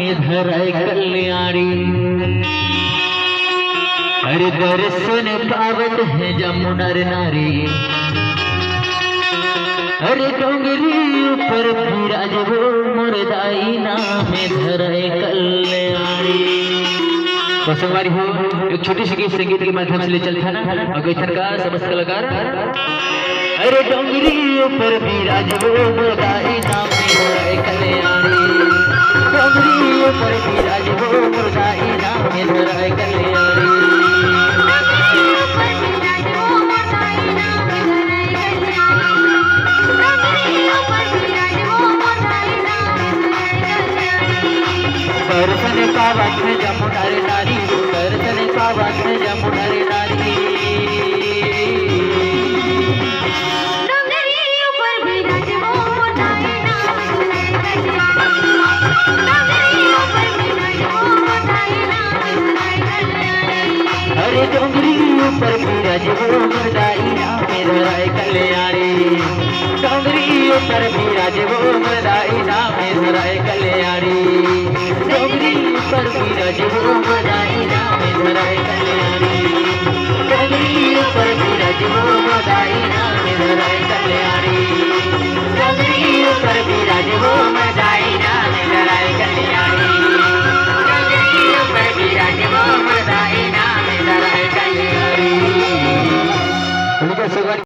में धराए कल्याणी। अरे दर्शन पावत है जमुनर नारी। अरे डोंगरी ऊपर विराज वो मुरदाई नाम में धराए कल्याणी। तो संगवारी हो एक छोटी सी गीत संगीत के माध्यम से ले चलता ना अगले का समस्त कलाकार। अरे डोंगरी ऊपर विराज वो मुरदाई नाम में धराए कल्याणी। डोंगरी ऊपर विराज वो मुरदाई नाम में धराए कल्याणी। दर्शन पावन में जमुनर नारी। दर्शन पावन में जमुनर नारी। अरे डोंगरी ऊपर विराज वो मुरदाई नाम में धराए कल्याणी। डोंगरी ऊपर विराज वो मुरदाई नाम में धराए कल्याणी। डोंगरी ऊपर विराज वो मुरदाई नाम में धराए कल्याणी। डोंगरी ऊपर विराज वो मुरदाई नाम में धराए कल्याणी। डोंगरी ऊपर विराज वो